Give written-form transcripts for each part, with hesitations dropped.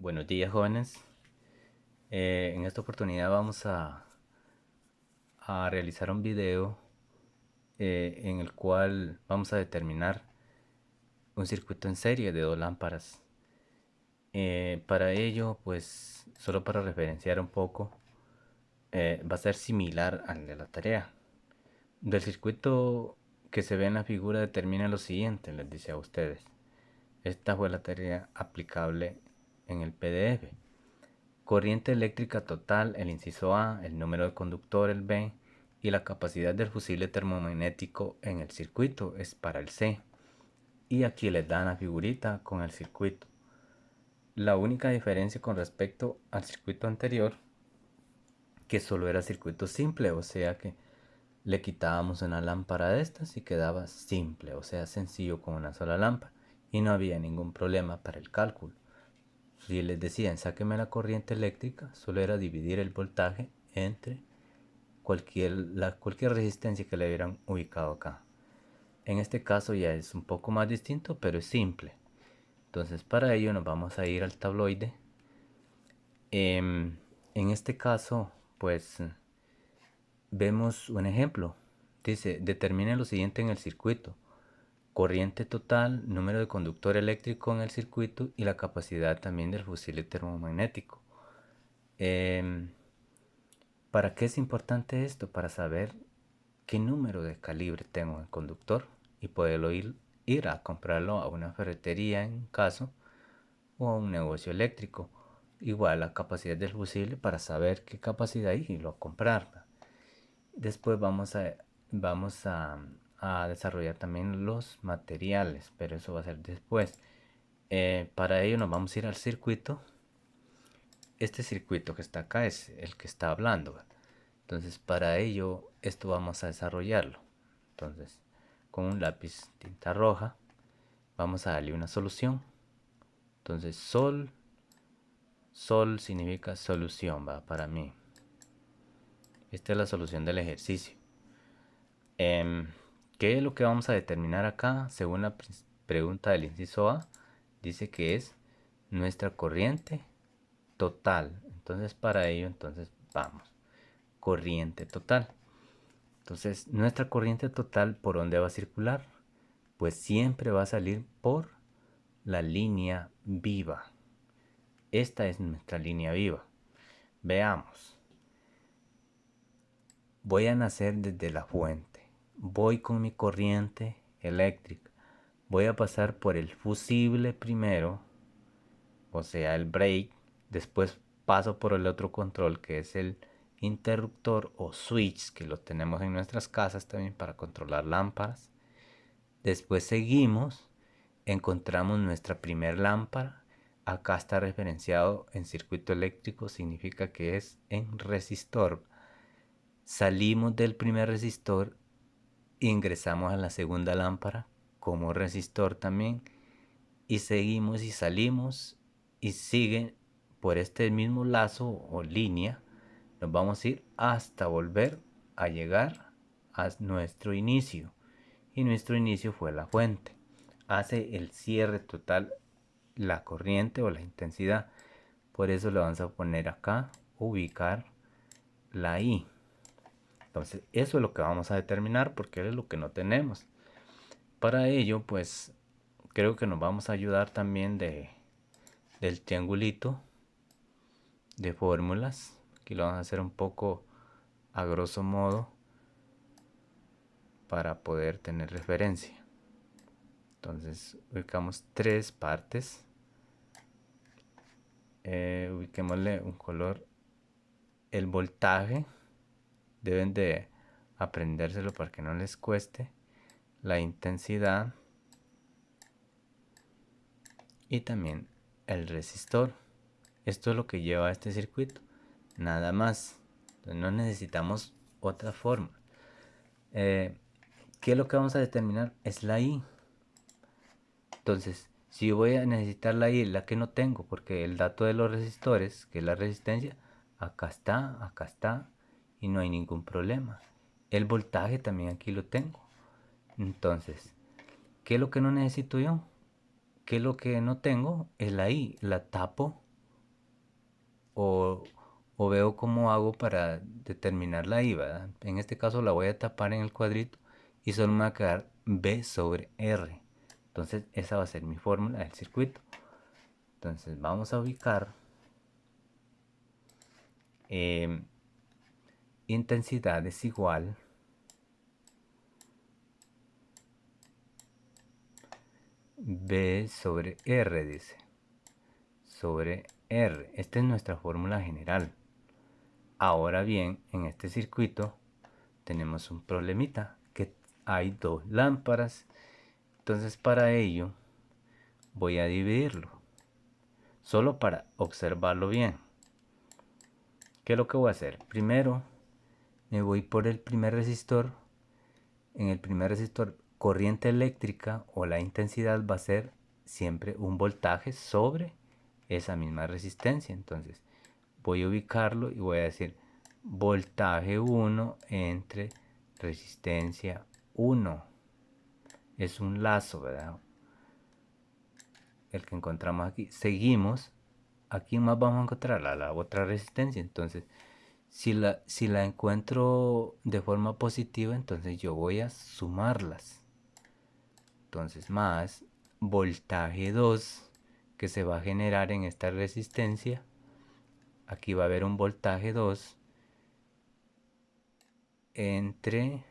Buenos días, jóvenes. En esta oportunidad vamos a realizar un video en el cual vamos a determinar un circuito en serie de dos lámparas. Para ello, pues, solo para referenciar un poco, va a ser similar al de la tarea. Del circuito que se ve en la figura determina lo siguiente, les dice a ustedes. Esta fue la tarea aplicable en el PDF. Corriente eléctrica total, el inciso A, el número de conductor, el B, y la capacidad del fusible termomagnético en el circuito es para el C. Y aquí les dan la figurita con el circuito. La única diferencia con respecto al circuito anterior, que solo era circuito simple, o sea que le quitábamos una lámpara de estas y quedaba simple, o sea sencillo con una sola lámpara, y no había ningún problema para el cálculo. Si les decían sáqueme la corriente eléctrica, solo era dividir el voltaje entre cualquier resistencia que le hubieran ubicado acá. En este caso ya es un poco más distinto, pero es simple. Entonces para ello nos vamos a ir al tabloide. En este caso, pues vemos un ejemplo. Dice, determine lo siguiente en el circuito. Corriente total, número de conductor eléctrico en el circuito y la capacidad también del fusible termomagnético. ¿Para qué es importante esto? Para saber qué número de calibre tengo en el conductor y poderlo ir a comprarlo a una ferretería en caso o a un negocio eléctrico. Igual la capacidad del fusible para saber qué capacidad hay y lo comprar. Después vamos a desarrollar también los materiales, pero eso va a ser después. Para ello nos vamos a ir al circuito. Este circuito que está acá es el que está hablando. Entonces para ello esto vamos a desarrollarlo. Entonces con un lápiz tinta roja vamos a darle una solución. Entonces sol significa solución, va para mí. Esta es la solución del ejercicio. ¿Qué es lo que vamos a determinar acá? Según la pregunta del inciso A, dice que es nuestra corriente total. Entonces para ello, entonces vamos. Corriente total. Entonces nuestra corriente total, ¿por dónde va a circular? Pues siempre va a salir por la línea viva. Esta es nuestra línea viva. Veamos. Voy a nacer desde la fuente. Voy con mi corriente eléctrica. Voy a pasar por el fusible primero, o sea el break. Después paso por el otro control que es el interruptor o switch, que lo tenemos en nuestras casas también para controlar lámparas. Después seguimos, encontramos nuestra primer lámpara. Acá está referenciado en circuito eléctrico, significa que es en resistor. Salimos del primer resistor, ingresamos a la segunda lámpara como resistor también, y seguimos y salimos y sigue por este mismo lazo o línea. Nos vamos a ir hasta volver a llegar a nuestro inicio, y nuestro inicio fue la fuente. Hace el cierre total la corriente o la intensidad. Por eso le vamos a poner acá, ubicar la I. Entonces eso es lo que vamos a determinar porque es lo que no tenemos. Para ello, pues creo que nos vamos a ayudar también del triangulito de fórmulas. Aquí lo vamos a hacer un poco a grosso modo para poder tener referencia. Entonces ubicamos tres partes. Ubiquémosle un color. El voltaje deben de aprendérselo para que no les cueste. La intensidad y también el resistor. Esto es lo que lleva a este circuito, nada más. Entonces no necesitamos otra forma. ¿Qué es lo que vamos a determinar? Es la I. Entonces si voy a necesitar la I, la que no tengo, porque el dato de los resistores, que es la resistencia, acá está y no hay ningún problema. El voltaje también aquí lo tengo. Entonces, ¿qué es lo que no necesito yo? ¿Qué es lo que no tengo? Es la I. La tapo o, o veo cómo hago para determinar la I, ¿verdad? En este caso la voy a tapar en el cuadrito y solo me va a quedar B sobre R. Entonces esa va a ser mi fórmula del circuito. Entonces vamos a ubicar intensidad es igual B sobre R, dice, sobre R. Esta es nuestra fórmula general. Ahora bien, en este circuito tenemos un problemita, que hay dos lámparas. Entonces para ello voy a dividirlo, solo para observarlo bien. ¿Qué es lo que voy a hacer? Primero me voy por el primer resistor. En el primer resistor, corriente eléctrica o la intensidad va a ser siempre un voltaje sobre esa misma resistencia. Entonces voy a ubicarlo y voy a decir voltaje 1 entre resistencia 1. Es un lazo, ¿verdad? El que encontramos aquí. Seguimos. Aquí más vamos a encontrar la otra resistencia. Entonces, si la encuentro de forma positiva, entonces yo voy a sumarlas. Entonces, más voltaje 2 que se va a generar en esta resistencia. Aquí va a haber un voltaje 2 entre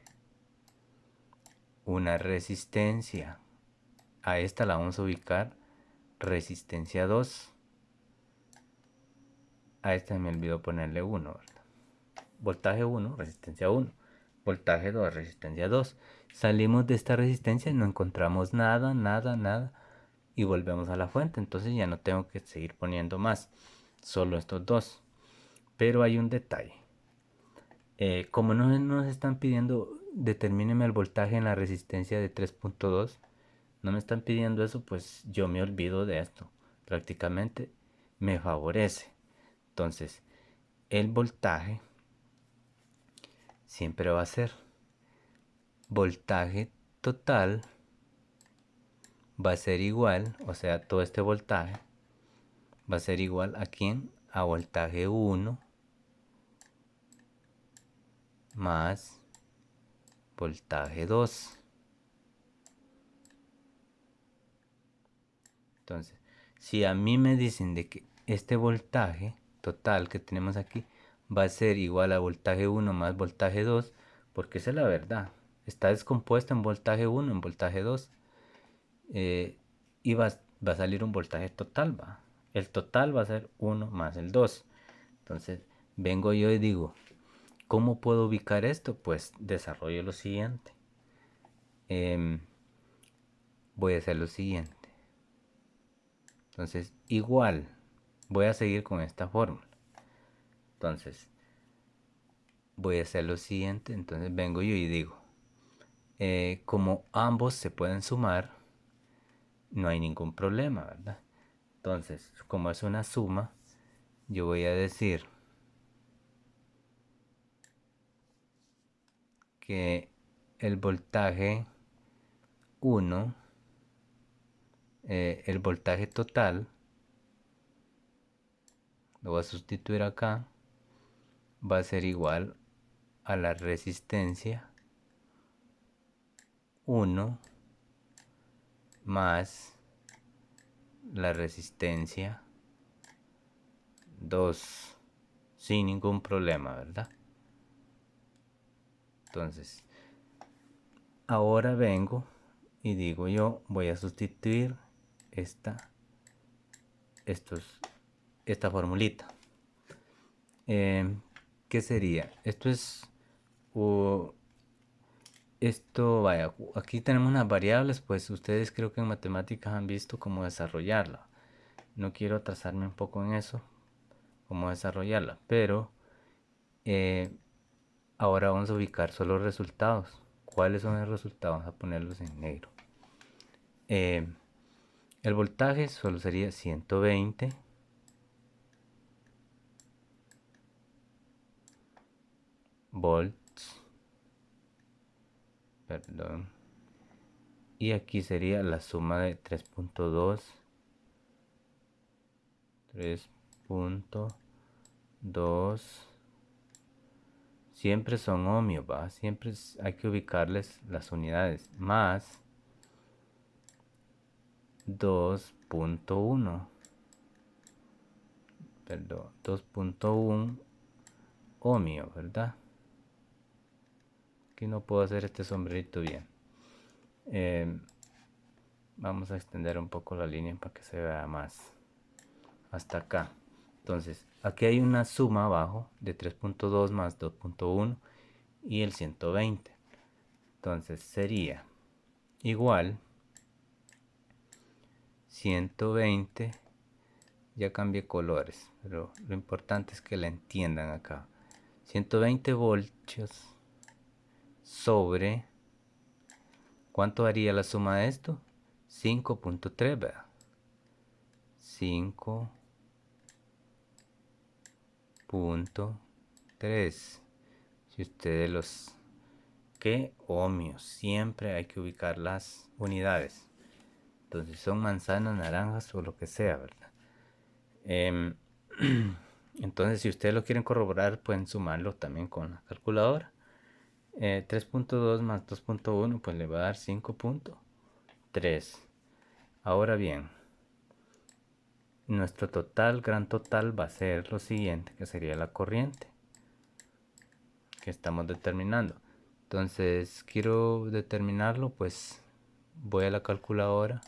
una resistencia. A esta la vamos a ubicar resistencia 2. A esta me olvidó ponerle 1, ¿verdad? Voltaje 1, resistencia 1. Voltaje 2, resistencia 2. Salimos de esta resistencia y no encontramos nada, nada, nada. Y volvemos a la fuente. Entonces ya no tengo que seguir poniendo más. Solo estos dos. Pero hay un detalle. Como no nos están pidiendo, determíneme el voltaje en la resistencia de 3.2. No me están pidiendo eso, pues yo me olvido de esto. Prácticamente me favorece. Entonces, el voltaje siempre va a ser voltaje total, va a ser igual, o sea, todo este voltaje va a ser igual a quién, a voltaje 1 más voltaje 2. Entonces, si a mí me dicen de que este voltaje total que tenemos aquí va a ser igual a voltaje 1 más voltaje 2, porque esa es la verdad. Está descompuesta en voltaje 1, en voltaje 2. Y va a salir un voltaje total, va. El total va a ser 1 más el 2. Entonces, vengo yo y digo, ¿cómo puedo ubicar esto? Pues desarrollo lo siguiente. Voy a hacer lo siguiente. Entonces, igual, voy a seguir con esta fórmula. Entonces, voy a hacer lo siguiente. Entonces, vengo yo y digo, como ambos se pueden sumar, no hay ningún problema, ¿verdad? Entonces, como es una suma, yo voy a decir que el voltaje 1, el voltaje total, lo voy a sustituir acá, va a ser igual a la resistencia 1 más la resistencia 2, sin ningún problema, ¿verdad? Entonces, ahora vengo y digo yo, voy a sustituir esta formulita. ¿Qué sería? Esto es esto, vaya, aquí tenemos unas variables, pues ustedes creo que en matemáticas han visto cómo desarrollarla. No quiero atrasarme un poco en eso, cómo desarrollarla, pero ahora vamos a ubicar solo resultados. ¿Cuáles son los resultados? Vamos a ponerlos en negro. El voltaje solo sería 120 volts, perdón, y aquí sería la suma de 3.2, 3.2 2, siempre son ohmios, ¿va? Siempre hay que ubicarles las unidades, más 2.1, perdón, 2.1 ohmio, ¿verdad? Aquí no puedo hacer este sombrerito bien. Vamos a extender un poco la línea para que se vea más hasta acá. Entonces aquí hay una suma abajo de 3.2 más 2.1 y el 120. Entonces sería igual 120. Ya cambié colores, pero lo importante es que la entiendan acá. 120 voltios sobre, ¿cuánto haría la suma de esto? 5.3, ¿verdad? 5.3. Si ustedes los que ohmios, siempre hay que ubicar las unidades. Entonces son manzanas, naranjas o lo que sea, ¿verdad? Entonces si ustedes lo quieren corroborar, pueden sumarlo también con la calculadora. 3.2 más 2.1 pues le va a dar 5.3. Ahora bien, nuestro total, gran total, va a ser lo siguiente, que sería la corriente que estamos determinando. Entonces quiero determinarlo, pues voy a la calculadora,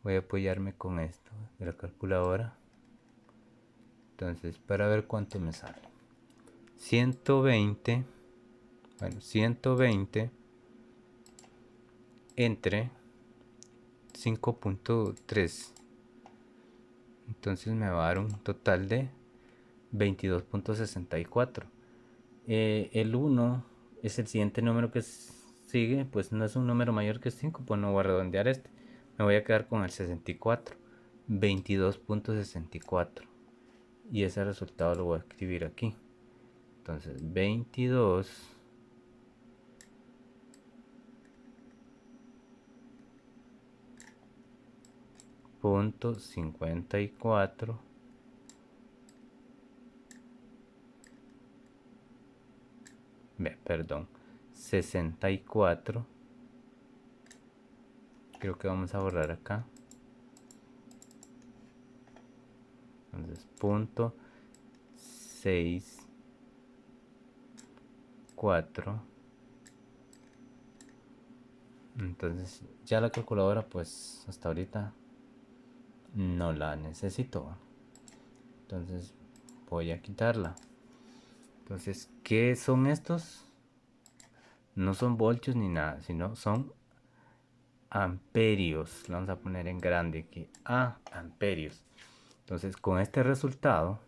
voy a apoyarme con esto de la calculadora. Entonces para ver cuánto me sale, 120, bueno, 120 entre 5.3, entonces me va a dar un total de 22.64. El 1 es el siguiente número que sigue, pues no es un número mayor que 5, pues no voy a redondear este, me voy a quedar con el 64, 22.64, y ese resultado lo voy a escribir aquí. Entonces 22.54 perdón, 64. Creo que vamos a borrar acá. Entonces punto 64. Entonces ya la calculadora pues hasta ahorita no la necesito. Entonces voy a quitarla. Entonces, ¿qué son estos? No son voltios ni nada, sino son amperios. Lo vamos a poner en grande aquí. Amperios. Entonces, con este resultado,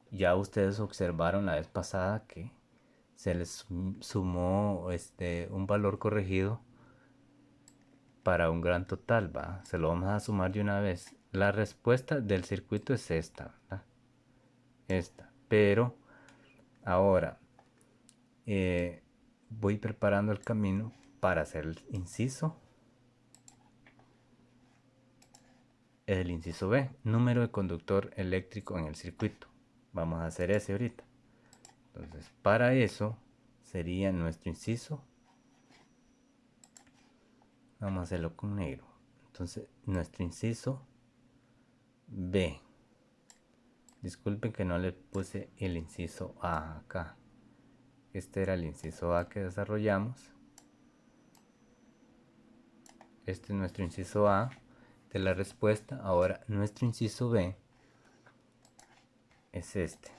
ya ustedes observaron la vez pasada que se les sumó un valor corregido para un gran total, ¿va? Se lo vamos a sumar de una vez. La respuesta del circuito es esta, ¿verdad? Esta. Pero ahora voy preparando el camino para hacer el inciso B, número de conductor eléctrico en el circuito. Vamos a hacer ese ahorita. Entonces para eso sería nuestro inciso, vamos a hacerlo con negro. Entonces nuestro inciso B, disculpen que no le puse el inciso A acá, este era el inciso A que desarrollamos. Este es nuestro inciso A de la respuesta. Ahora nuestro inciso B es este.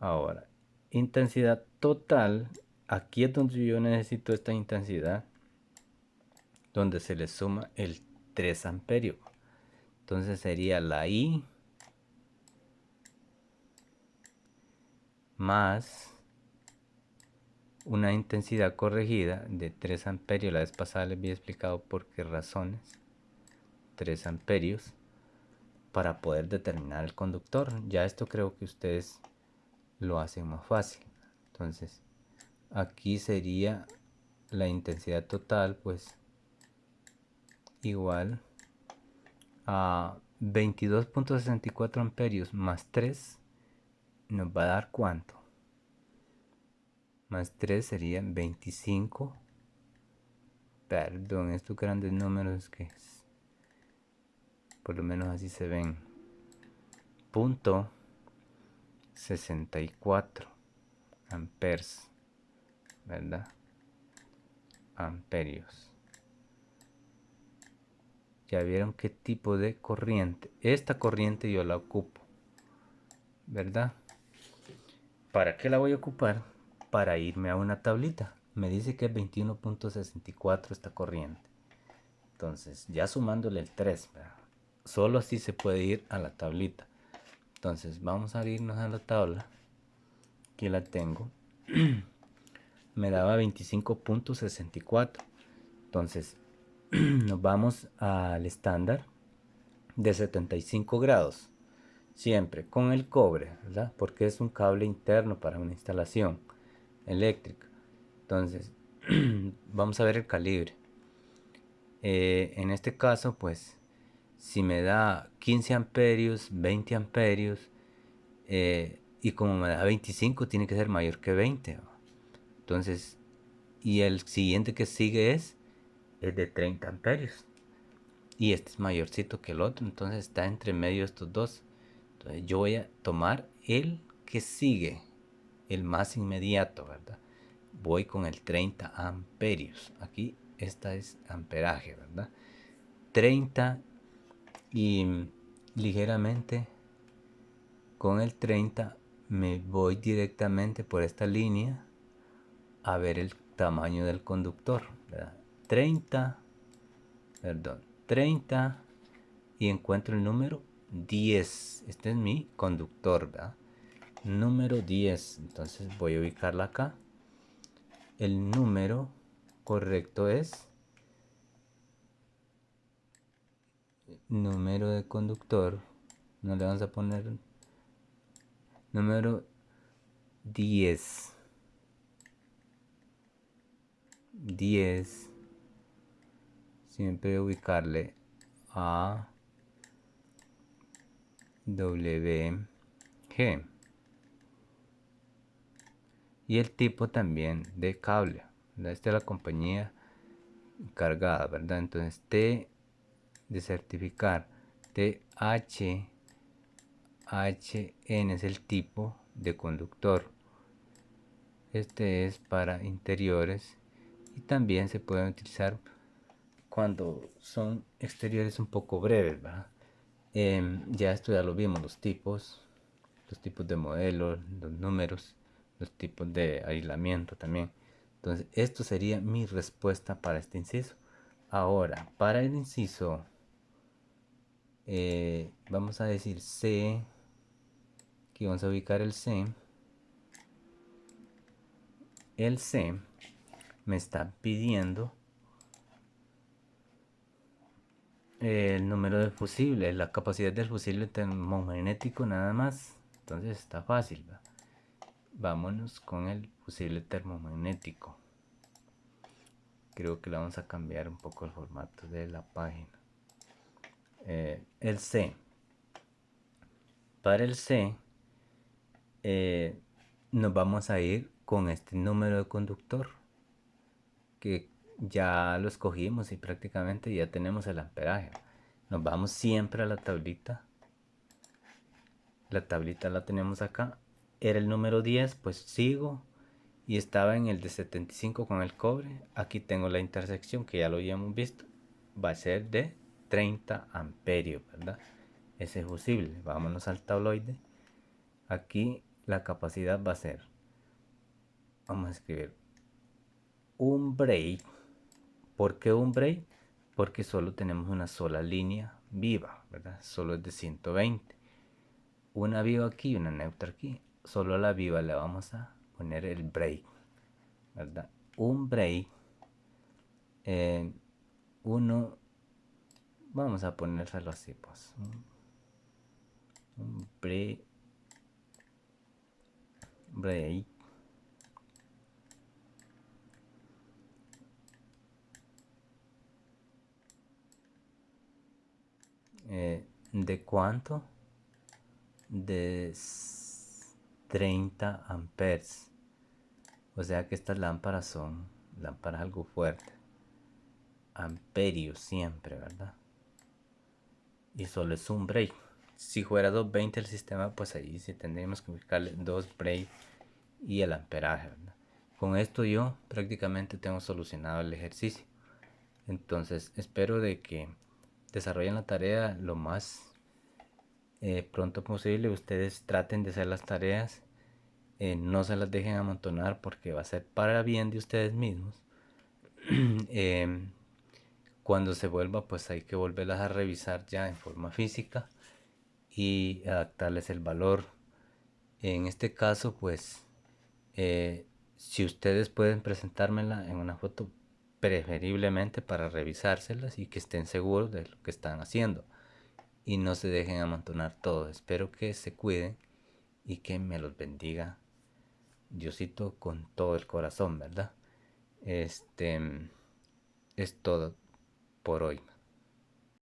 Ahora, intensidad total, aquí es donde yo necesito esta intensidad, donde se le suma el 3 amperio. Entonces sería la I más una intensidad corregida de 3 amperios. La vez pasada les había explicado por qué razones. 3 amperios para poder determinar el conductor. Ya esto creo que ustedes lo hacen más fácil. Entonces aquí sería la intensidad total, pues igual a 22.64 amperios más 3 nos va a dar ¿cuánto? Más 3 serían 25. Perdón, estos grandes números que por lo menos así se ven. Punto 64 amperes, ¿verdad? Amperios. Ya vieron qué tipo de corriente. Esta corriente yo la ocupo, ¿verdad? ¿Para qué la voy a ocupar? Para irme a una tablita. Me dice que es 21.64 esta corriente. Entonces, ya sumándole el 3, ¿verdad? Solo así se puede ir a la tablita. Entonces, vamos a irnos a la tabla. Aquí la tengo. Me daba 25.64. Entonces, nos vamos al estándar de 75 grados. Siempre con el cobre, ¿verdad? Porque es un cable interno para una instalación eléctrica. Entonces, vamos a ver el calibre. En este caso, pues, si me da 15 amperios, 20 amperios, y como me da 25, tiene que ser mayor que 20. ¿Va? Entonces, y el siguiente que sigue es de 30 amperios. Y este es mayorcito que el otro, entonces está entre medio de estos dos. Entonces yo voy a tomar el que sigue, el más inmediato, ¿verdad? Voy con el 30 amperios. Aquí esta es amperaje, ¿verdad? 30 y ligeramente con el 30 me voy directamente por esta línea a ver el tamaño del conductor, ¿verdad? 30, perdón, 30 y encuentro el número 10. Este es mi conductor, ¿verdad? Número 10. Entonces voy a ubicarla acá. El número correcto es número de conductor. No le vamos a poner número 10. 10. Siempre ubicarle A, W, G. Y el tipo también de cable. Esta es la compañía encargada, ¿verdad? Entonces T de certificar. THN es el tipo de conductor. Este es para interiores y también se pueden utilizar cuando son exteriores un poco breves, ¿verdad? Ya esto ya lo vimos, los tipos de modelos, los números, los tipos de aislamiento también. Entonces esto sería mi respuesta para este inciso. Ahora, para el inciso, vamos a decir C. Aquí vamos a ubicar el C. El C me está pidiendo el número de fusible, la capacidad del fusible termomagnético nada más. Entonces está fácil, ¿va? Vámonos con el fusible termomagnético. Creo que le vamos a cambiar un poco el formato de la página. El C. Para el C nos vamos a ir con este número de conductor que ya lo escogimos y prácticamente ya tenemos el amperaje. Nos vamos siempre a la tablita. La tablita la tenemos acá. Era el número 10, pues sigo. Y estaba en el de 75 con el cobre. Aquí tengo la intersección que ya lo habíamos visto. Va a ser de 30 amperios, ¿verdad? Ese fusible. Vámonos al tabloide. Aquí la capacidad va a ser, vamos a escribir un break. ¿Por qué un break? Porque solo tenemos una sola línea viva, ¿verdad? Solo es de 120. Una viva aquí y una neutra aquí. Solo a la viva le vamos a poner el break, ¿verdad? Un break. Uno, vamos a ponérselo así, pues. Un break. Break. ¿De cuánto? De 30 amperes. O sea que estas lámparas son lámparas algo fuertes. Amperios siempre, ¿verdad? Y solo es un break. Si fuera 220 el sistema, pues ahí sí tendríamos que buscarle 2 break y el amperaje, ¿verdad? Con esto yo prácticamente tengo solucionado el ejercicio. Entonces espero de que desarrollen la tarea lo más pronto posible. Ustedes traten de hacer las tareas, no se las dejen amontonar porque va a ser para bien de ustedes mismos. Cuando se vuelva, pues hay que volverlas a revisar ya en forma física y adaptarles el valor. En este caso, pues si ustedes pueden presentármela en una foto, preferiblemente para revisárselas y que estén seguros de lo que están haciendo y no se dejen amontonar todo. Espero que se cuiden y que me los bendiga Diosito con todo el corazón, ¿verdad? Es todo por hoy.